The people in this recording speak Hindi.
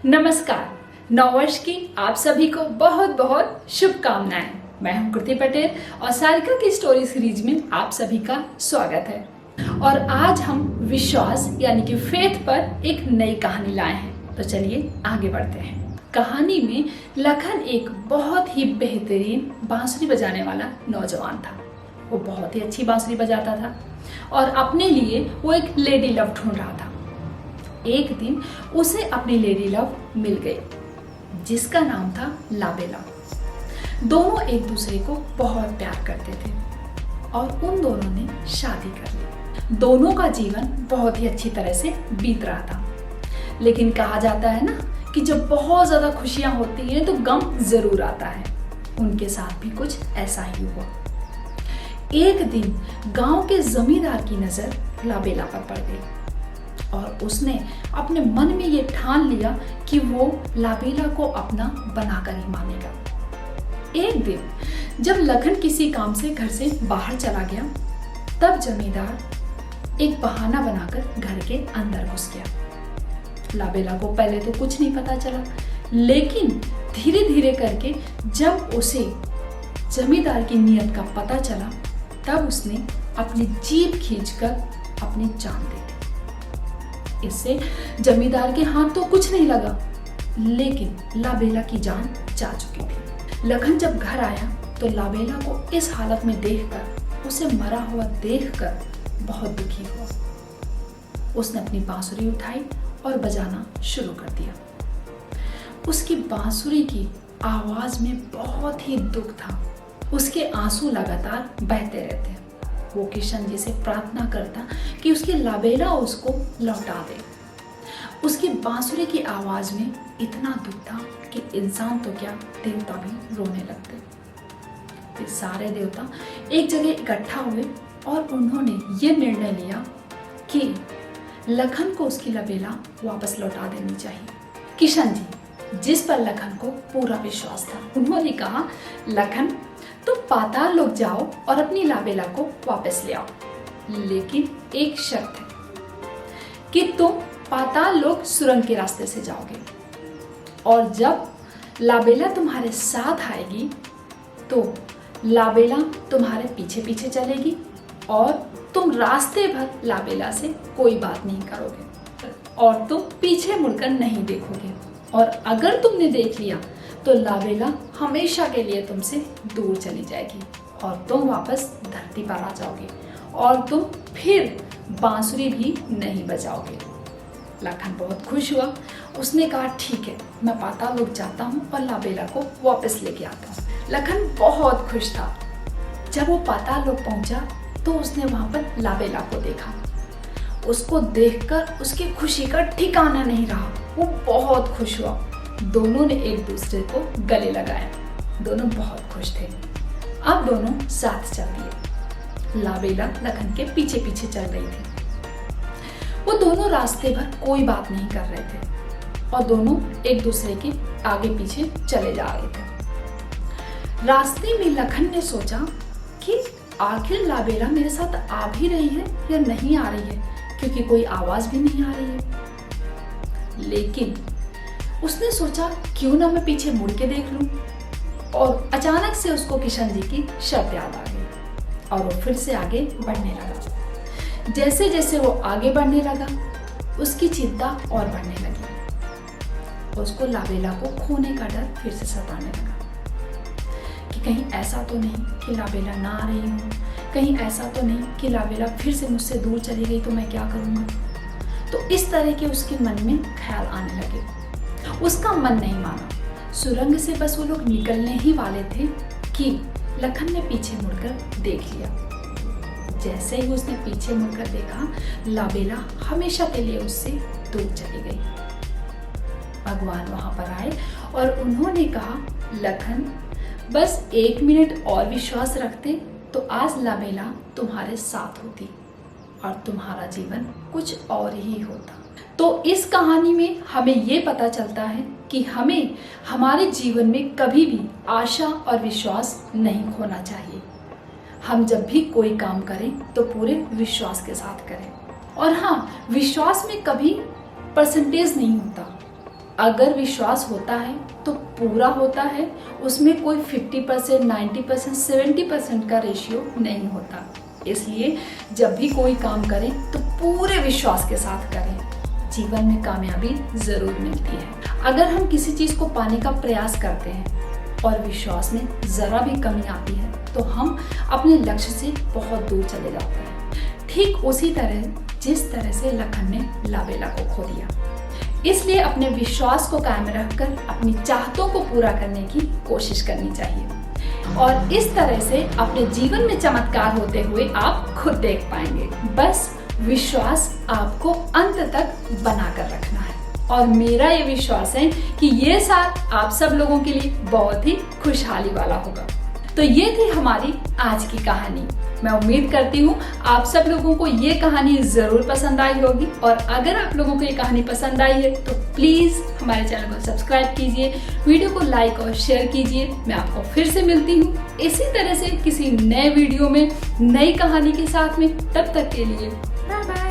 नमस्कार। नववर्ष की आप सभी को बहुत बहुत शुभकामनाएं। मैं हूं कृति पटेल और सारिका की स्टोरी सीरीज में आप सभी का स्वागत है। और आज हम विश्वास यानी कि फेथ पर एक नई कहानी लाए हैं। तो चलिए आगे बढ़ते हैं। कहानी में लखन एक बहुत ही बेहतरीन बांसुरी बजाने वाला नौजवान था। वो बहुत ही अच्छी बांसुरी बजाता था और अपने लिए वो एक लेडी लव ढूंढ रहा था। एक दिन उसे अपनी लेडी लव मिल गई जिसका नाम था लाबेला। दोनों एक दूसरे को बहुत प्यार करते थे और उन दोनों ने शादी कर ली। दोनों का जीवन बहुत ही अच्छी तरह से बीत रहा था। लेकिन कहा जाता है ना कि जब बहुत ज्यादा खुशियां होती हैं तो गम जरूर आता है। उनके साथ भी कुछ ऐसा ही हुआ। एक दिन गांव के जमींदार की नजर लाबेला पर पड़ गई और उसने अपने मन में ये ठान लिया कि वो लाबेला को अपना बनाकर ही मानेगा। एक दिन जब लखन किसी काम से घर से बाहर चला गया तब जमींदार एक बहाना बनाकर घर के अंदर घुस गया। लाबेला को पहले तो कुछ नहीं पता चला, लेकिन धीरे धीरे करके जब उसे जमींदार की नीयत का पता चला तब उसने अपनी जीभ खींचकर अपनी जान दे दी। इससे जमींदार के हाथ तो कुछ नहीं लगा, लेकिन लाबेला की जान जा चुकी थी। लखन जब घर आया तो लाबेला को इस हालत में देखकर, उसे मरा हुआ देखकर बहुत दुखी हुआ। उसने अपनी बांसुरी उठाई और बजाना शुरू कर दिया। उसकी बांसुरी की आवाज में बहुत ही दुख था। उसके आंसू लगातार बहते रहते। वो किशन जी से प्रार्थना करता कि उसकी लाबेला उसको लौटा दे। उसकी बांसुरी की आवाज में इतना दुख था कि इंसान तो क्या, देवता भी रोने लगते। फिर सारे देवता एक जगह इकट्ठा हुए और उन्होंने ये निर्णय लिया कि लखन को उसकी लाबेला वापस लौटा देनी चाहिए। किशन जी, जिस पर लखन को पूरा विश्वास था, उन्होंने कहा, लखन तुम पाताल लोक जाओ और अपनी लाबेला को वापस ले आओ, लेकिन एक शर्त है कि तुम पाताल लोक सुरंग के रास्ते से जाओगे और जब लाबेला तुम्हारे साथ आएगी तो लाबेला तुम्हारे पीछे पीछे चलेगी और तुम रास्ते भर लाबेला से कोई बात नहीं करोगे और तुम पीछे मुड़कर नहीं देखोगे। और अगर तुमने देख लिया तो लाबेला हमेशा के लिए तुमसे दूर चली जाएगी और तुम वापस धरती पर आ जाओगे और तुम फिर बांसुरी भी नहीं बजाओगे। लखन बहुत खुश हुआ। उसने कहा, ठीक है, मैं पाताल लोक जाता हूँ और लाबेला को वापस लेके आता हूँ। लखन बहुत खुश था। जब वो पाताल लोक पहुंचा तो उसने वहां पर लाबेला को देखा। उसको देखकर उसकी खुशी का ठिकाना नहीं रहा। वो बहुत खुश हुआ। दोनों ने एक दूसरे को गले लगाया। दोनों बहुत खुश थे। अब दोनों साथ चल दिए। लाबेला लखन के पीछे पीछे चल रही थी। वो दोनों रास्ते भर कोई बात नहीं कर रहे थे और दोनों एक दूसरे के आगे पीछे चले जा रहे थे। रास्ते में लखन ने सोचा कि आखिर लाबेला मेरे साथ आ भी रही है या नहीं आ रही है, क्योंकि कोई आवाज भी नहीं आ रही है। लेकिन उसने सोचा, क्यों ना मैं पीछे मुड़ के देख लूं। और अचानक से उसको किशन जी की शर्त याद आ गई और वो फिर से आगे बढ़ने लगा। जैसे जैसे वो आगे बढ़ने लगा उसकी चिंता और बढ़ने लगी। उसको लाबेला को खोने का डर फिर से सताने लगा कि कहीं ऐसा तो नहीं कि लाबेला ना आ रही हो, कहीं ऐसा तो नहीं कि लाबेला फिर से मुझसे दूर चली गई तो मैं क्या करूँगा। तो इस तरह के उसके मन में ख्याल आने लगे। उसका मन नहीं माना। सुरंग से बस वो लोग निकलने ही वाले थे कि लखन ने पीछे मुड़कर देख लिया। जैसे ही उसने पीछे मुड़कर देखा, लाबेला हमेशा के लिए उससे दूर चली गई। भगवान वहां पर आए और उन्होंने कहा, लखन बस 1 मिनट और विश्वास रखते तो आज लाबेला तुम्हारे साथ होती और तुम्हारा जीवन कुछ और ही होता। तो इस कहानी में हमें ये पता चलता है कि हमें हमारे जीवन में कभी भी आशा और विश्वास नहीं खोना चाहिए। हम जब भी कोई काम करें तो पूरे विश्वास के साथ करें। और हाँ, विश्वास में कभी परसेंटेज नहीं होता, अगर विश्वास होता है तो पूरा होता है, उसमें कोई 50%, 90%, 70% का रेशियो नहीं होता। इसलिए जब भी कोई काम करें तो पूरे विश्वास के साथ करें, जीवन में कामयाबी जरूर मिलती है। अगर हम किसी चीज को पाने का प्रयास करते हैं और विश्वास में जरा भी कमी आती है तो हम अपने लक्ष्य से बहुत दूर चले जाते हैं। ठीक उसी तरह जिस तरह से लखन ने लाबेला को खो दिया। इसलिए अपने विश्वास को कायम रखकर अपनी चाहतों को पूरा करने की कोशिश करनी चाहिए और इस तरह से अपने जीवन में चमत्कार होते हुए आप खुद देख पाएंगे। बस विश्वास आपको अंत तक बनाकर रखना है और मेरा ये विश्वास है कि ये साल आप सब लोगों के लिए बहुत ही खुशहाली वाला होगा। तो ये थी हमारी आज की कहानी। मैं उम्मीद करती हूँ आप सब लोगों को ये कहानी जरूर पसंद आई होगी और अगर आप लोगों को ये कहानी पसंद आई है तो प्लीज हमारे चैनल को सब्सक्राइब कीजिए, वीडियो को लाइक और शेयर कीजिए। मैं आपको फिर से मिलती हूँ इसी तरह से किसी नए वीडियो में नई कहानी के साथ में। तब तक के लिए बाय बाय।